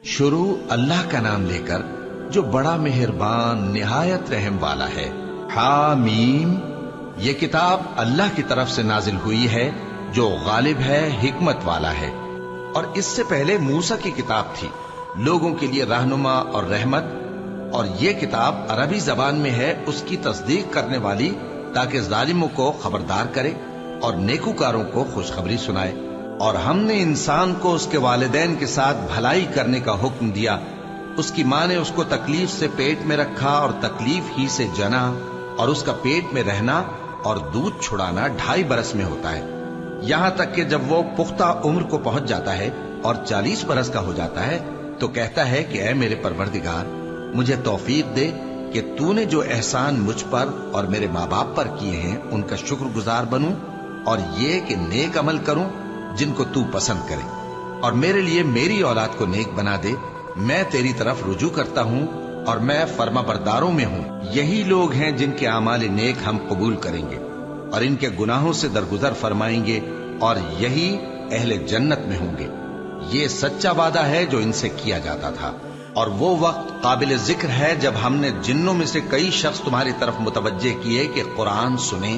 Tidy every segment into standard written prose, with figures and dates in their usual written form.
शुरू अल्लाह का नाम लेकर जो बड़ा मेहरबान निहायत रहम वाला है। हामीम, ये किताब अल्लाह की तरफ से नाजिल हुई है जो गालिब है, हिकमत वाला है। और इससे पहले मूसा की किताब थी, लोगों के लिए रहनुमा और रहमत। और ये किताब अरबी जबान में है, उसकी तस्दीक करने वाली, ताकि जालिमों को खबरदार करे और नेकूकारों को खुशखबरी सुनाए। और हमने इंसान को उसके वालिदैन के साथ भलाई करने का हुक्म दिया। उसकी माँ ने उसको तकलीफ से पेट में रखा और तकलीफ ही से जना, और उसका पेट में रहना और दूध छुड़ाना 2.5 बरस में होता है। यहां तक कि जब वो पुख्ता उम्र को पहुंच जाता है और 40 बरस का हो जाता है तो कहता है कि ऐ मेरे परवरदिगार, मुझे तौफीक दे कि तूने जो एहसान मुझ पर और मेरे माँ बाप पर किए हैं उनका शुक्रगुजार बनूं, और ये कि नेक अमल करूं जिनको तू पसंद करे, और मेरे लिए मेरी औलाद को नेक बना दे। मैं तेरी तरफ रुजू करता हूं और मैं फर्माबरदारों में हूं। यही लोग हैं जिनके आमाल नेक हम कबूल करेंगे और इनके गुनाहों से दरगुजर फरमाएंगे, और यही अहले जन्नत में होंगे। ये सच्चा वादा है जो इनसे किया जाता था। और वो वक्त काबिल जिक्र है जब हमने जिन्नों में से कई शख्स तुम्हारी तरफ मुतवज्जे किए कि कुरान सुने,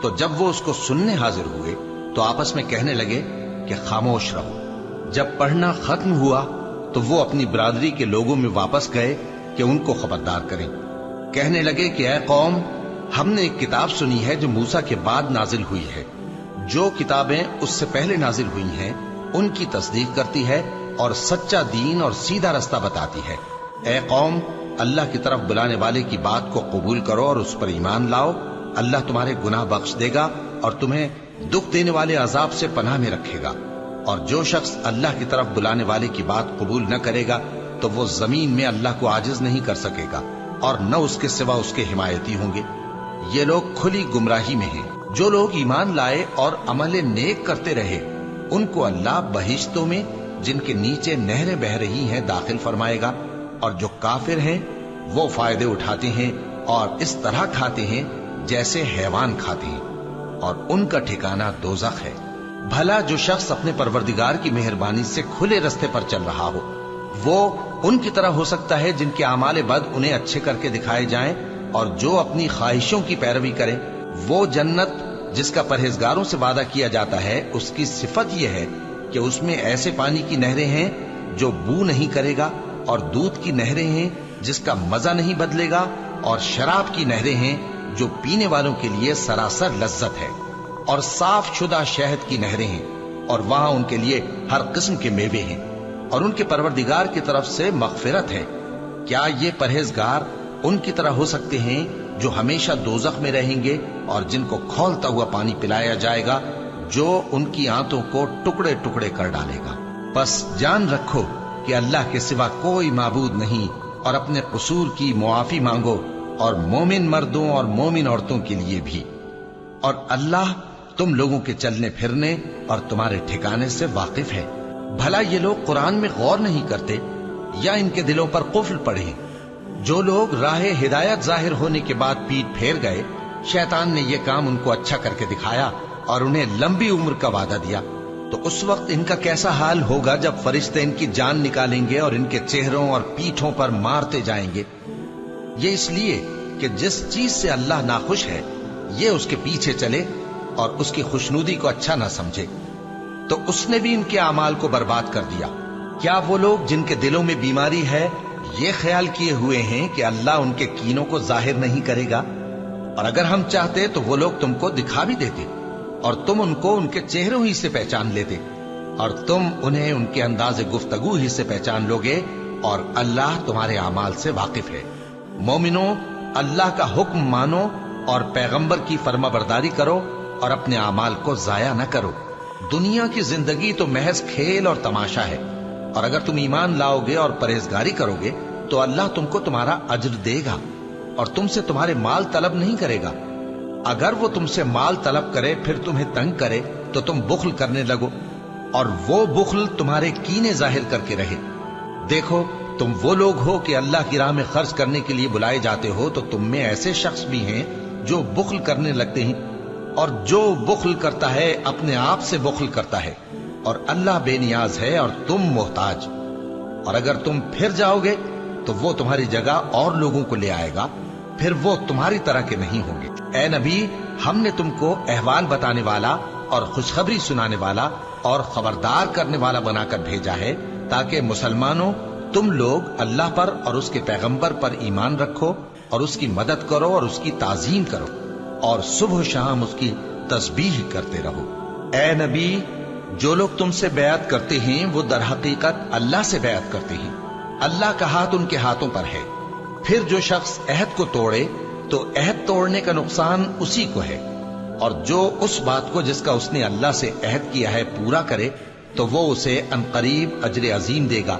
तो जब वो उसको सुनने हाजिर हुए तो आपस में कहने लगे कि खामोश रहो। जब पढ़ना खत्म हुआ तो वो अपनी बिरादरी के लोगों में वापस गए कि उनको खबरदार करें। कहने लगे कि ऐ कौम, हमने एक किताब सुनी है जो मूसा के बाद नाजिल हुई है। जो किताबें उससे पहले नाजिल हुई हैं उनकी तस्दीक करती है और सच्चा दीन और सीधा रास्ता बताती है। ऐ कौम, अल्लाह की तरफ बुलाने वाले की बात को कबूल करो और उस पर ईमान लाओ। अल्लाह तुम्हारे गुनाह बख्श देगा और तुम्हें दुख देने वाले अजाब से पनाह में रखेगा। और जो शख्स अल्लाह की तरफ बुलाने वाले की बात कबूल न करेगा तो वो जमीन में अल्लाह को आजिज नहीं कर सकेगा और न उसके सिवा उसके हिमायती होंगे। ये लोग खुली गुमराही में हैं। जो लोग ईमान लाए और अमल नेक करते रहे उनको अल्लाह बहिश्तों में जिनके नीचे नहरें बह रही हैं दाखिल फरमाएगा, और जो काफिर हैं वो फायदे उठाते हैं और इस तरह खाते हैं जैसे हैवान खाते हैं, और उनका ठिकाना दोज़ख है। भला जो शख्स अपने परवरदिगार की मेहरबानी से खुले रास्ते पर चल रहा हो वो उनकी तरह हो सकता है जिनके आमाले बद उन्हें अच्छे करके दिखाए जाएं, और जो अपनी ख्वाहिशों की पैरवी करें। वो जन्नत जिसका परहेजगारों से वादा किया जाता है, उसकी सिफत यह है कि उसमें ऐसे पानी की नहरें हैं जो बू नहीं करेगा, और दूध की नहरें हैं जिसका मजा नहीं बदलेगा, और शराब की नहरें हैं जो पीने वालों के लिए सरासर लज्जत है, और साफ शुदा शहद की नहरें हैं, और वहां उनके लिए हर किस्म के मेवे हैं, और उनके परवरदिगार की तरफ से मगफिरत है। क्या ये परहेजगार उनकी तरह हो सकते हैं जो हमेशा दोजख में रहेंगे और जिनको खौलता हुआ पानी पिलाया जाएगा जो उनकी आंतों को टुकड़े टुकड़े कर डालेगा। बस जान रखो कि अल्लाह के सिवा कोई माबूद नहीं, और अपने कसूर की मुआफी मांगो, और मोमिन मर्दों और मोमिन औरतों के लिए भी। और अल्लाह तुम लोगों के चलने फिरने और तुम्हारे ठिकाने से वाकिफ है। भला ये लोग कुरान में गौर नहीं करते या इनके दिलों पर कुफ्र पड़े? जो लोग राह हिदायत जाहिर होने के बाद पीठ फेर गए, शैतान ने यह काम उनको अच्छा करके दिखाया और उन्हें लंबी उम्र का वादा दिया। तो उस वक्त इनका कैसा हाल होगा जब फरिश्ते इनकी जान निकालेंगे और इनके चेहरों और पीठों पर मारते जाएंगे। ये इसलिए कि जिस चीज से अल्लाह नाखुश है ये उसके पीछे चले और उसकी खुशनुदी को अच्छा ना समझे, तो उसने भी इनके अमाल को बर्बाद कर दिया। क्या वो लोग जिनके दिलों में बीमारी है ये ख्याल किए हुए हैं कि अल्लाह उनके कीनों को जाहिर नहीं करेगा? और अगर हम चाहते तो वो लोग तुमको दिखा भी देते और तुम उनको उनके चेहरों ही से पहचान लेते, और तुम उन्हें उनके अंदाज़े गुफ्तगू ही से पहचान लोगे, और अल्लाह तुम्हारे अमाल से वाकिफ है। मोमिनो, अल्लाह का हुक्म मानो और पैगंबर की फर्माबरदारी करो और अपने अमाल को जाया न करो। दुनिया की जिंदगी तो महज खेल और तमाशा है, और अगर तुम ईमान लाओगे और परहेजगारी करोगे तो अल्लाह तुमको तुम्हारा अज्र देगा और तुमसे तुम्हारे माल तलब नहीं करेगा। अगर वो तुमसे माल तलब करे फिर तुम्हें तंग करे तो तुम बुख्ल करने लगो, और वो बुख्ल तुम्हारे कीने जाहिर करके रहे। देखो, तुम वो लोग हो कि अल्लाह की राह में खर्च करने के लिए बुलाए जाते हो, तो तुम में ऐसे शख्स भी हैं जो बुख्ल करने लगते हैं, और जो बुख्ल करता है अपने आप से बुख्ल करता है, और अल्लाह बेनियाज है और तुम मोहताज। اور اگر تم پھر جاؤ گے تو وہ تمہاری جگہ اور لوگوں کو لے آئے گا، پھر وہ تمہاری طرح کے نہیں ہوں گے۔ اے نبی، ہم نے تم کو احوال بتانے والا اور خوشخبری سنانے والا اور خبردار کرنے والا بنا کر بھیجا ہے، تاکہ مسلمانوں تم لوگ اللہ پر اور اس کے پیغمبر پر ایمان رکھو اور اس کی مدد کرو اور اس کی تعظیم کرو اور صبح و شام اس کی تسبیح کرتے رہو۔ اے نبی، جو لوگ تم سے بیعت کرتے ہیں وہ در حقیقت اللہ سے بیعت کرتے ہیں، اللہ کا ہاتھ ان کے ہاتھوں پر ہے۔ پھر جو شخص عہد کو توڑے تو عہد توڑنے کا نقصان اسی کو ہے، اور جو اس بات کو جس کا اس نے اللہ سے عہد کیا ہے پورا کرے تو وہ اسے عنقریب اجر عظیم دے گا۔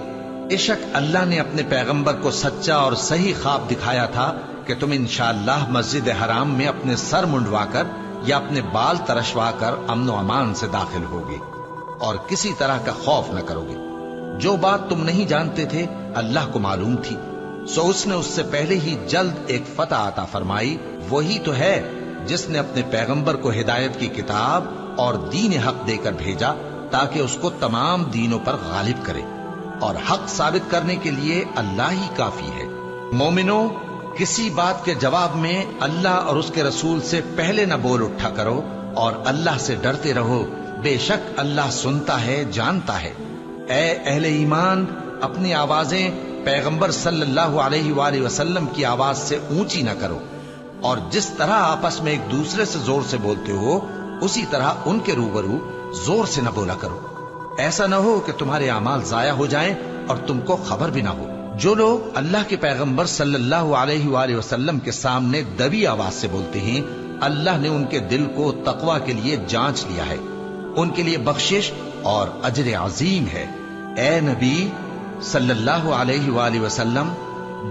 بے شک اللہ نے اپنے پیغمبر کو سچا اور صحیح خواب دکھایا تھا کہ تم انشاءاللہ مسجد حرام میں اپنے سر منڈوا کر یا اپنے بال ترشوا کر امن و امان سے داخل ہوگے اور کسی طرح کا خوف نہ کرو گے۔ جو بات تم نہیں جانتے تھے اللہ کو معلوم تھی، سو اس نے اس سے پہلے ہی جلد ایک فتح عطا فرمائی۔ وہی تو ہے جس نے اپنے پیغمبر کو ہدایت کی کتاب اور دین حق دے کر بھیجا تاکہ اس کو تمام دینوں پر غالب کرے، اور حق ثابت کرنے کے لیے اللہ ہی کافی ہے۔ مومنو، کسی بات کے جواب میں اللہ اور اس کے رسول سے پہلے نہ بول اٹھا کرو اور اللہ سے ڈرتے رہو، بے شک اللہ سنتا ہے، جانتا ہے۔ اے اہل ایمان، اپنی آوازیں پیغمبر صلی اللہ علیہ وآلہ وسلم کی آواز سے اونچی نہ کرو، اور جس طرح آپس میں ایک دوسرے سے زور سے بولتے ہو اسی طرح ان کے روبرو زور سے نہ بولا کرو، ایسا نہ ہو کہ تمہارے اعمال ضائع ہو جائیں اور تم کو خبر بھی نہ ہو۔ جو لوگ اللہ کے پیغمبر صلی اللہ علیہ وآلہ وسلم کے سامنے دبی آواز سے بولتے ہیں، اللہ نے ان کے دل کو تقوی کے لیے جانچ لیا ہے، ان کے لیے بخشش اور اجر عظیم ہے۔ اے نبی صلی اللہ علیہ وآلہ وسلم،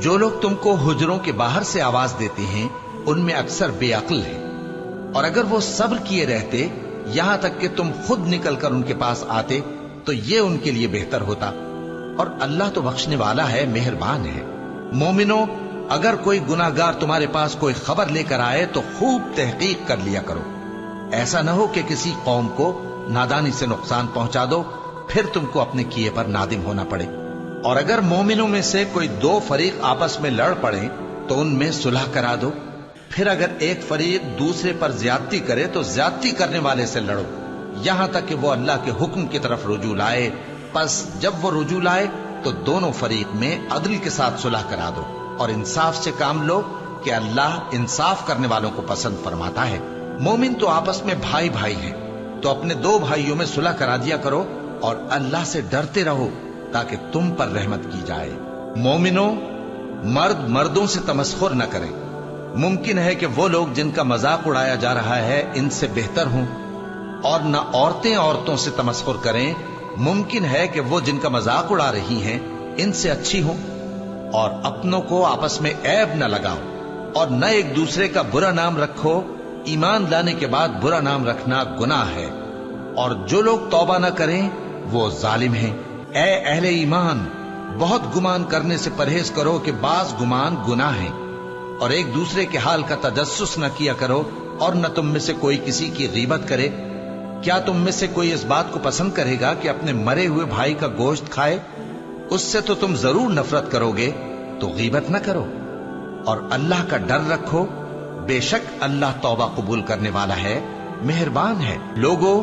جو لوگ تم کو حجروں کے باہر سے آواز دیتے ہیں ان میں اکثر بے عقل ہیں، اور اگر وہ صبر کیے رہتے یہاں تک کہ تم خود نکل کر ان کے پاس آتے تو یہ ان کے لیے بہتر ہوتا، اور اللہ تو بخشنے والا ہے، مہربان ہے۔ مومنو، اگر کوئی گناہگار تمہارے پاس کوئی خبر لے کر آئے تو خوب تحقیق کر لیا کرو، ایسا نہ ہو کہ کسی قوم کو نادانی سے نقصان پہنچا دو پھر تم کو اپنے کیے پر نادم ہونا پڑے۔ اور اگر مومنوں میں سے کوئی دو فریق آپس میں لڑ پڑیں تو ان میں صلح کرا دو، پھر اگر ایک فریق دوسرے پر زیادتی کرے تو زیادتی کرنے والے سے لڑو یہاں تک کہ وہ اللہ کے حکم کی طرف رجوع لائے۔ پس جب وہ رجوع لائے تو دونوں فریق میں عدل کے ساتھ صلح کرا دو اور انصاف سے کام لو کہ اللہ انصاف کرنے والوں کو پسند فرماتا ہے۔ مومن تو آپس میں بھائی بھائی ہیں، تو اپنے دو بھائیوں میں صلح کرا دیا کرو اور اللہ سے ڈرتے رہو تاکہ تم پر رحمت کی جائے۔ مومنوں، مرد مردوں سے تمسخر نہ کریں، ممکن ہے کہ وہ لوگ جن کا مذاق اڑایا جا رہا ہے ان سے بہتر ہوں، اور نہ عورتیں عورتوں سے تمسخر کریں، ممکن ہے کہ وہ جن کا مذاق اڑا رہی ہیں ان سے اچھی ہوں۔ اور اپنوں کو آپس میں عیب نہ لگاؤ اور نہ ایک دوسرے کا برا نام رکھو، ایمان لانے کے بعد برا نام رکھنا گناہ ہے، اور جو لوگ توبہ نہ کریں وہ ظالم ہیں۔ اے اہل ایمان، بہت گمان کرنے سے پرہیز کرو کہ بعض گمان گناہ ہیں، اور ایک دوسرے کے حال کا تجسس نہ کیا کرو، اور نہ تم میں سے کوئی کسی کی غیبت کرے۔ کیا تم میں سے کوئی اس بات کو پسند کرے گا کہ اپنے مرے ہوئے بھائی کا گوشت کھائے؟ اس سے تو تم ضرور نفرت کرو گے، تو غیبت نہ کرو، اور اللہ کا ڈر رکھو، بے شک اللہ توبہ قبول کرنے والا ہے، مہربان ہے۔ لوگو،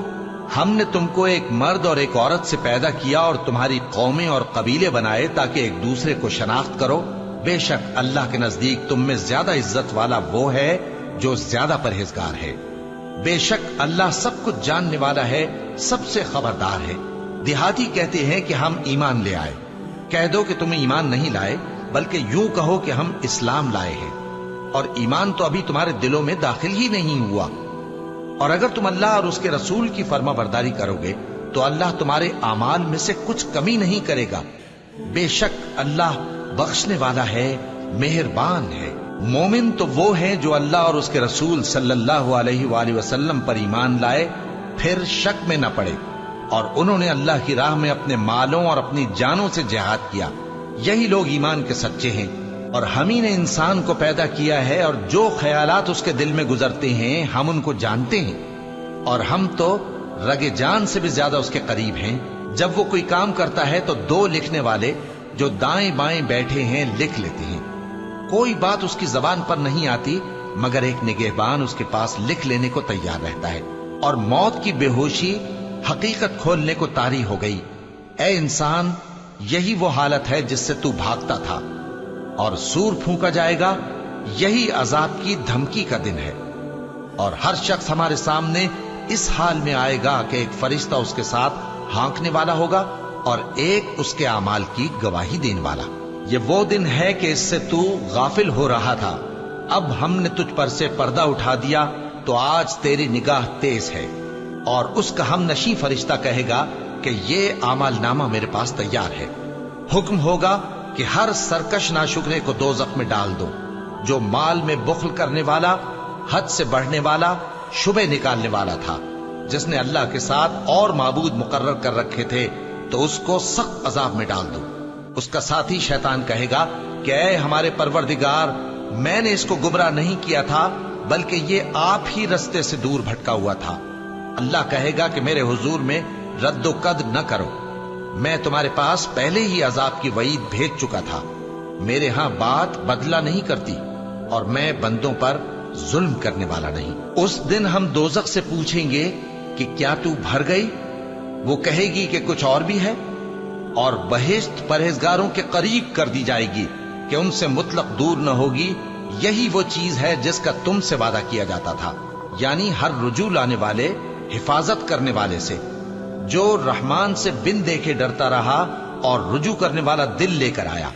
ہم نے تم کو ایک مرد اور ایک عورت سے پیدا کیا اور تمہاری قومیں اور قبیلے بنائے تاکہ ایک دوسرے کو شناخت کرو، بے شک اللہ کے نزدیک تم میں زیادہ عزت والا وہ ہے جو زیادہ پرہیزگار ہے۔ بے شک اللہ سب کچھ جاننے والا ہے، سب سے خبردار ہے۔ دیہاتی کہتے ہیں کہ ہم ایمان لے آئے، کہہ دو کہ تم ایمان نہیں لائے، بلکہ یوں کہو کہ ہم اسلام لائے ہیں، اور ایمان تو ابھی تمہارے دلوں میں داخل ہی نہیں ہوا۔ اور اگر تم اللہ اور اس کے رسول کی فرما برداری کرو گے تو اللہ تمہارے اعمال میں سے کچھ کمی نہیں کرے گا، بے شک اللہ بخشنے والا ہے، مہربان ہے۔ مومن تو وہ ہیں جو اللہ اور اس کے رسول صلی اللہ علیہ وآلہ وسلم پر ایمان لائے پھر شک میں نہ پڑے، اور انہوں نے اللہ کی راہ میں اپنے مالوں اور اپنی جانوں سے جہاد کیا، یہی لوگ ایمان کے سچے ہیں۔ اور ہم ہی نے انسان کو پیدا کیا ہے، اور جو خیالات اس کے دل میں گزرتے ہیں ہم ان کو جانتے ہیں، اور ہم تو رگ جان سے بھی زیادہ اس کے قریب ہیں۔ جب وہ کوئی کام کرتا ہے تو دو لکھنے والے जो दाएं बाएं बैठे हैं लिख लेते हैं। कोई बात उसकी जबान पर नहीं आती मगर एक निगहबान उसके पास लिख लेने को तैयार रहता है। और मौत की बेहोशी हकीकत खोलने को तारी हो गई। ए इंसान, यही वो हालत है जिससे तू भागता था, और सूर फूंका जाएगा, यही अजाब की धमकी का दिन है। और हर शख्स हमारे सामने इस हाल में आएगा कि एक फरिश्ता उसके साथ हाँकने वाला होगा और एक उसके अमाल की गवाही देने वाला। ये वो दिन है कि इससे तू गाफिल हो रहा था, अब हमने तुझ पर से पर्दा उठा दिया तो आज तेरी निगाह तेज है। और उसका हम नशी फरिश्ता कहेगा कि ये अमाल नामा मेरे पास तैयार है। हुक्म होगा कि हर सरकश नाशुक्रे को दोज़ख में डाल दो, जो माल में बुख्ल करने वाला, हद से बढ़ने वाला, शुबे निकालने वाला था, जिसने अल्लाह के साथ और माबूद मुकर्रर कर रखे थे, तो उसको सख्त अजाब में डाल दो। उसका साथी शैतान कहेगा कि ऐ हमारे परवरदिगार, मैंने इसको गुमराह नहीं किया था, बल्कि ये आप ही रस्ते से दूर भटका हुआ था। अल्लाह कहेगा कि मेरे हुजूर में रद्दो कद न करो, मैं तुम्हारे पास पहले ही अजाब की वईद भेज चुका था। मेरे यहां बात बदला नहीं करती और मैं बंदों पर जुल्म करने वाला नहीं। उस दिन हम दोज़ख से पूछेंगे कि क्या तू भर गई? वो कहेगी कि कुछ और भी है। और बहिश्त परहेजगारों के करीब कर दी जाएगी कि उनसे मुतलक दूर न होगी। यही वो चीज है जिसका तुमसे वादा किया जाता था, यानी हर रुजू लाने वाले, हिफाजत करने वाले से, जो रहमान से बिन देखे डरता रहा और रुजू करने वाला दिल लेकर आया,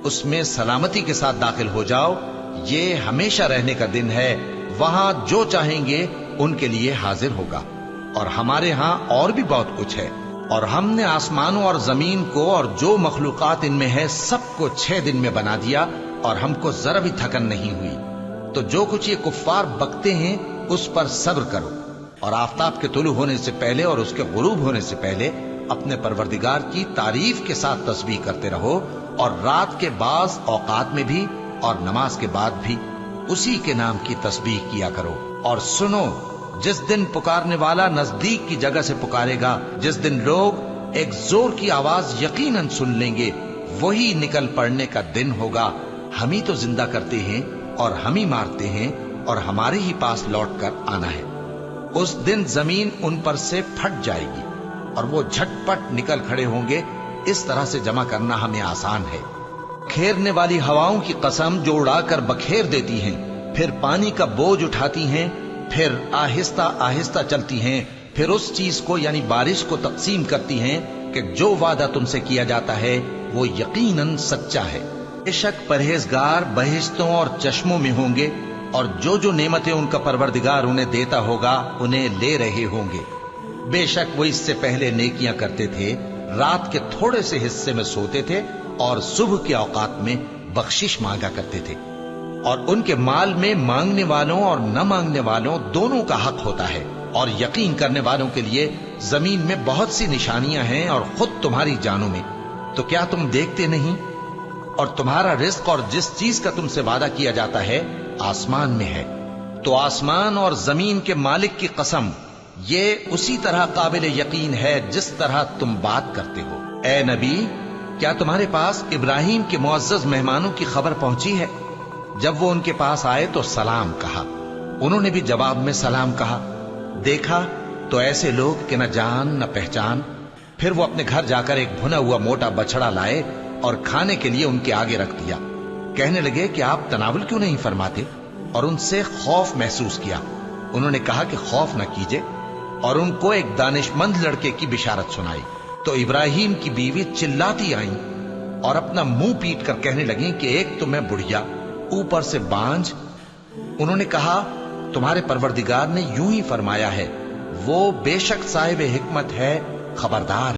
उसमें सलामती के साथ दाखिल हो जाओ। ये हमेशा रहने का दिन है, वहां जो चाहेंगे उनके लिए हाजिर होगा। और हमारे यहां और भी बहुत कुछ है। और हमने आसमानों और जमीन को और जो मखलूकात इनमें है सबको 6 दिन में बना दिया और हमको जरा भी थकन नहीं हुई। तो जो कुछ ये कुफ्फार बकते हैं उस पर सब्र करो, और आफताब के तुलू होने से पहले और उसके गुरूब होने से पहले अपने परवरदिगार की तारीफ के साथ तस्बीह करते रहो, और रात के बाज औकात में भी और नमाज के बाद भी उसी के नाम की तस्बीह किया करो। और सुनो, जिस दिन पुकारने वाला नजदीक की जगह से पुकारेगा, जिस दिन लोग एक जोर की आवाज यकीनन सुन लेंगे, वही निकल पड़ने का दिन होगा। हम ही तो जिंदा करते हैं और हम ही मारते हैं, और हमारे ही पास लौट कर आना है। उस दिन जमीन उन पर से फट जाएगी और वो झटपट निकल खड़े होंगे। इस तरह से जमा करना हमें आसान है। खेरने वाली हवाओं की कसम, जो उड़ाकर बखेर देती हैं, फिर पानी का बोझ उठाती हैं, फिर आहिस्ता आहिस्ता चलती हैं, फिर उस चीज को यानी बारिश को तकसीम करती हैं कि जो वादा तुमसे किया जाता है वो यकीनन सच्चा है। बेशक परहेजगार बहिश्तों और चश्मों में होंगे, और जो जो नेमतें उनका परवरदिगार उन्हें देता होगा उन्हें ले रहे होंगे। बेशक वो इससे पहले नेकियां करते थे, रात के थोड़े से हिस्से में सोते थे और सुबह के औकात में बख्शिश मांगा करते थे। और उनके माल में मांगने वालों और न मांगने वालों दोनों का हक होता है। और यकीन करने वालों के लिए जमीन में बहुत सी निशानियां हैं, और खुद तुम्हारी जानों में। तो क्या तुम देखते नहीं? और तुम्हारा रिज्क और जिस चीज का तुमसे वादा किया जाता है आसमान में है। तो आसमान और जमीन के मालिक की कसम, ये उसी तरह काबिल यकीन है जिस तरह तुम बात करते हो। ए नबी, क्या तुम्हारे पास इब्राहिम के मुअज्जज मेहमानों की खबर पहुंची है? जब वो उनके पास आए तो सलाम कहा, उन्होंने भी जवाब में सलाम कहा। देखा तो ऐसे लोग कि न जान न पहचान। फिर वो अपने घर जाकर एक भुना हुआ मोटा बछड़ा लाए और खाने के लिए उनके आगे रख दिया। कहने लगे कि आप तनावुल क्यों नहीं फरमाते? और उनसे खौफ महसूस किया। उन्होंने कहा कि खौफ न कीजिए, और उनको एक दानिशमंद लड़के की बिशारत सुनाई। तो इब्राहिम की बीवी चिल्लाती आई और अपना मुंह पीट कर कहने लगी कि एक तो मैं बुढ़िया, ऊपर से बांझ। उन्होंने कहा, तुम्हारे परवरदिगार ने यूं ही फरमाया है, वो बेशक साहिब हिकमत है, खबरदार।